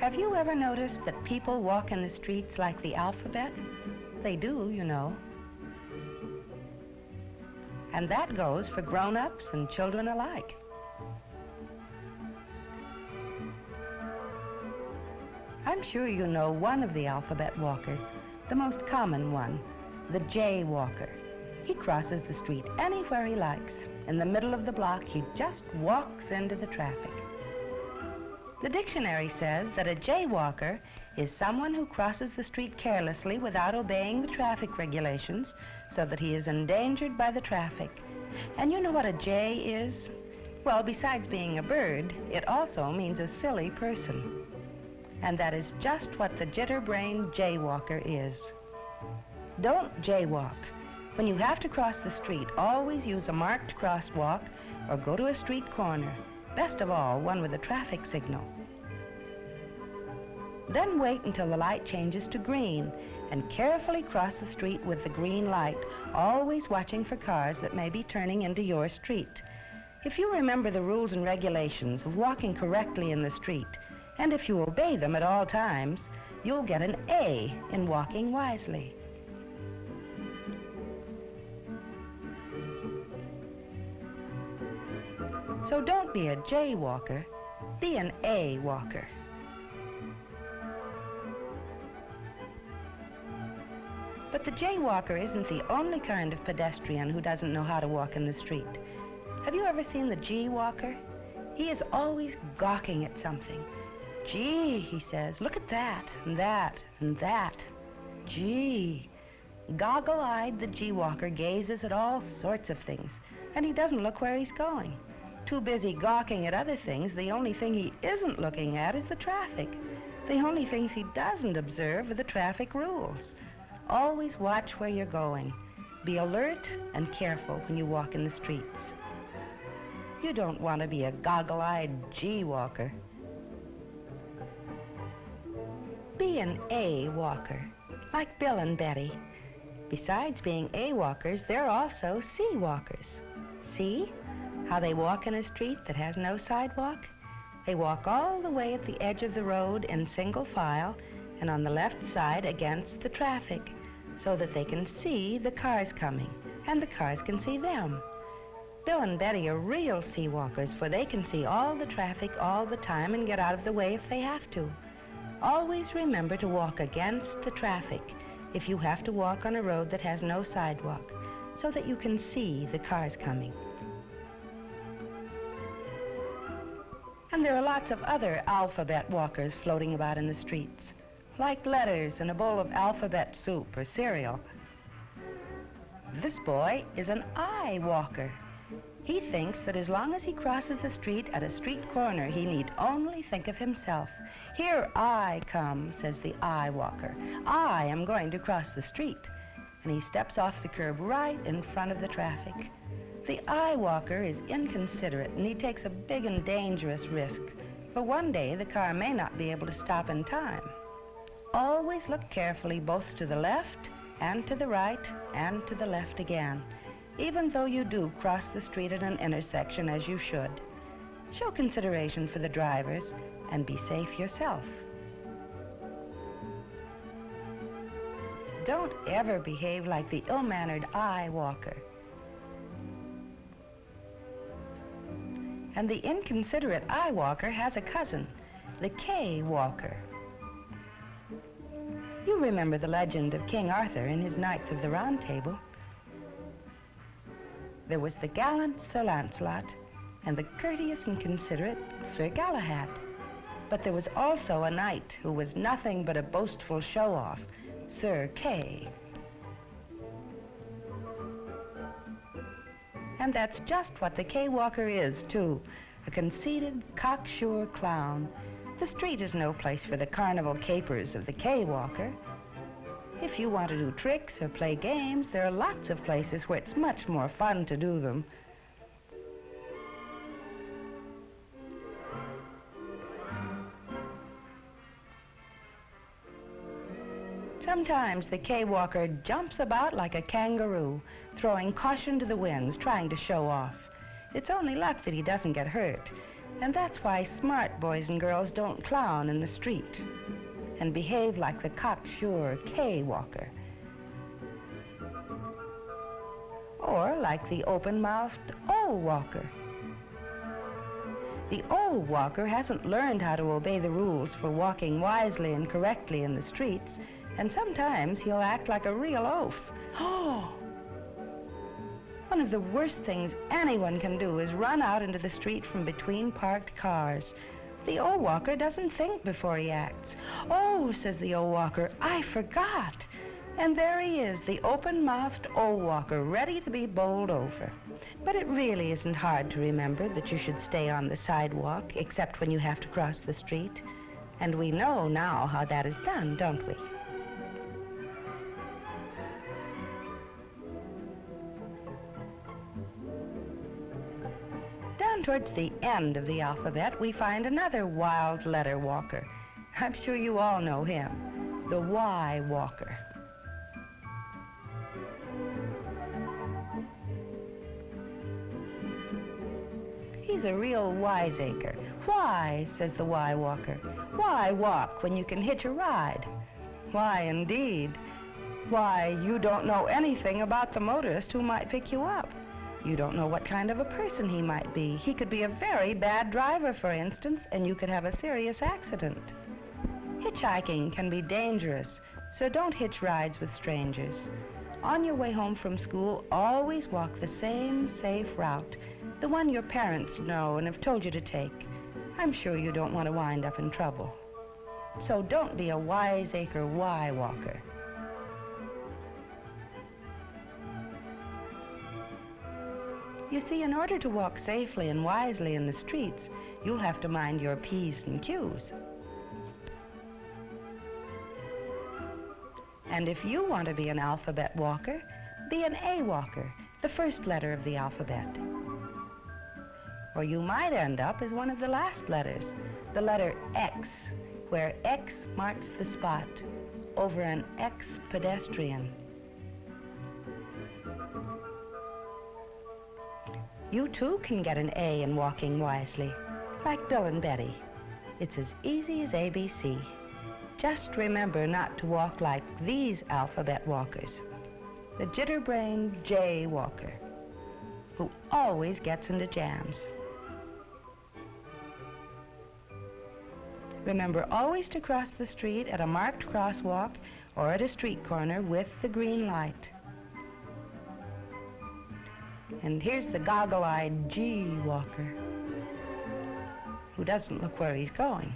Have you ever noticed that people walk in the streets like the alphabet? They do, you know. And that goes for grown-ups and children alike. I'm sure you know one of the alphabet walkers, the most common one, the jaywalker. He crosses the street anywhere he likes. In the middle of the block, he just walks into the traffic. The dictionary says that a jaywalker is someone who crosses the street carelessly without obeying the traffic regulations so that he is endangered by the traffic. And you know what a jay is? Well, besides being a bird, it also means a silly person. And that is just what the jitter-brained jaywalker is. Don't jaywalk. When you have to cross the street, always use a marked crosswalk or go to a street corner. Best of all, one with a traffic signal. Then wait until the light changes to green and carefully cross the street with the green light, always watching for cars that may be turning into your street. If you remember the rules and regulations of walking correctly in the street, and if you obey them at all times, you'll get an A in walking wisely. So don't be a jaywalker, be an A walker. But the jaywalker isn't the only kind of pedestrian who doesn't know how to walk in the street. Have you ever seen the G-walker? He is always gawking at something. Gee, he says, look at that, and that, and that. Gee. Goggle-eyed, the G-walker gazes at all sorts of things, and he doesn't look where he's going. Too busy gawking at other things, the only thing he isn't looking at is the traffic. The only things he doesn't observe are the traffic rules. Always watch where you're going. Be alert and careful when you walk in the streets. You don't want to be a goggle-eyed G-walker. Be an A-walker, like Bill and Betty. Besides being A-walkers, they're also C-walkers. See how they walk in a street that has no sidewalk? They walk all the way at the edge of the road in single file and on the left side against the traffic so that they can see the cars coming and the cars can see them. Bill and Betty are real C-walkers, for they can see all the traffic all the time and get out of the way if they have to. Always remember to walk against the traffic if you have to walk on a road that has no sidewalk so that you can see the cars coming. And there are lots of other alphabet walkers floating about in the streets, like letters in a bowl of alphabet soup or cereal. This boy is an I walker. He thinks that as long as he crosses the street at a street corner, he need only think of himself. Here I come, says the I walker. I am going to cross the street. And he steps off the curb right in front of the traffic. The I walker is inconsiderate, and he takes a big and dangerous risk. For one day, the car may not be able to stop in time. Always look carefully both to the left and to the right and to the left again, even though you do cross the street at an intersection as you should. Show consideration for the drivers and be safe yourself. Don't ever behave like the ill-mannered I walker. And the inconsiderate I walker has a cousin, the K walker. You remember the legend of King Arthur in his Knights of the Round Table. There was the gallant Sir Lancelot and the courteous and considerate Sir Galahad. But there was also a knight who was nothing but a boastful show-off, Sir Kay. And that's just what the K-walker is, too, a conceited, cocksure clown. The street is no place for the carnival capers of the K-walker. If you want to do tricks or play games, there are lots of places where it's much more fun to do them. Sometimes the K-walker jumps about like a kangaroo, throwing caution to the winds, trying to show off. It's only luck that he doesn't get hurt. And that's why smart boys and girls don't clown in the street and behave like the cocksure K walker, or like the open-mouthed O walker. The O walker hasn't learned how to obey the rules for walking wisely and correctly in the streets, and sometimes he'll act like a real oaf. Oh! One of the worst things anyone can do is run out into the street from between parked cars. The O walker doesn't think before he acts. Oh, says the O walker, I forgot. And there he is, the open-mouthed O walker, ready to be bowled over. But it really isn't hard to remember that you should stay on the sidewalk, except when you have to cross the street. And we know now how that is done, don't we? Down towards the end of the alphabet, we find another wild letter walker. I'm sure you all know him, the Y walker. He's a real wiseacre. Why, says the Y walker, why walk when you can hitch a ride? Why, indeed. Why, you don't know anything about the motorist who might pick you up. You don't know what kind of a person he might be. He could be a very bad driver, for instance, and you could have a serious accident. Hitchhiking can be dangerous, so don't hitch rides with strangers. On your way home from school, always walk the same safe route, the one your parents know and have told you to take. I'm sure you don't want to wind up in trouble. So don't be a wiseacre Y walker. You see, in order to walk safely and wisely in the streets, you'll have to mind your P's and Q's. And if you want to be an alphabet walker, be an A walker, the first letter of the alphabet. Or you might end up as one of the last letters, the letter X, where X marks the spot over an ex-pedestrian. You too can get an A in walking wisely, like Bill and Betty. It's as easy as ABC. Just remember not to walk like these alphabet walkers, the jitterbrained J walker, who always gets into jams. Remember always to cross the street at a marked crosswalk or at a street corner with the green light. And here's the goggle-eyed G walker, who doesn't look where he's going.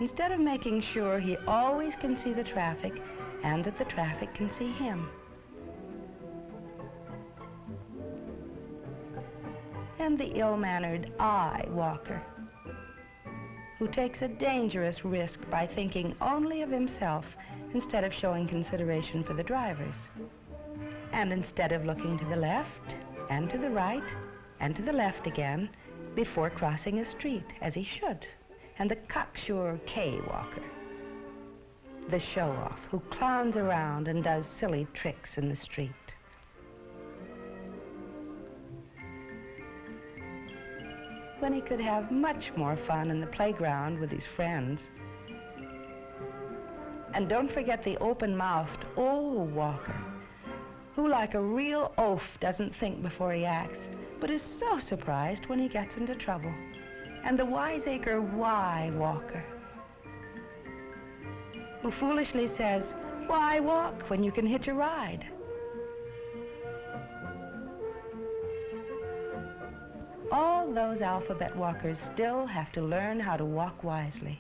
Instead of making sure he always can see the traffic and that the traffic can see him. And the ill-mannered I walker, who takes a dangerous risk by thinking only of himself instead of showing consideration for the drivers. And instead of looking to the left and to the right and to the left again before crossing a street, as he should. And the cocksure K walker, the show-off who clowns around and does silly tricks in the street. When he could have much more fun in the playground with his friends. And don't forget the open-mouthed O walker, who like a real oaf doesn't think before he acts, but is so surprised when he gets into trouble. And the wiseacre Y walker, who foolishly says, why walk when you can hitch a ride? All those alphabet walkers still have to learn how to walk wisely.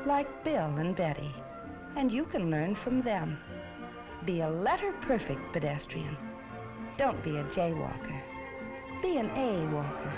Like Bill and Betty, and you can learn from them. Be a letter-perfect pedestrian. Don't be a jaywalker. Be an A walker.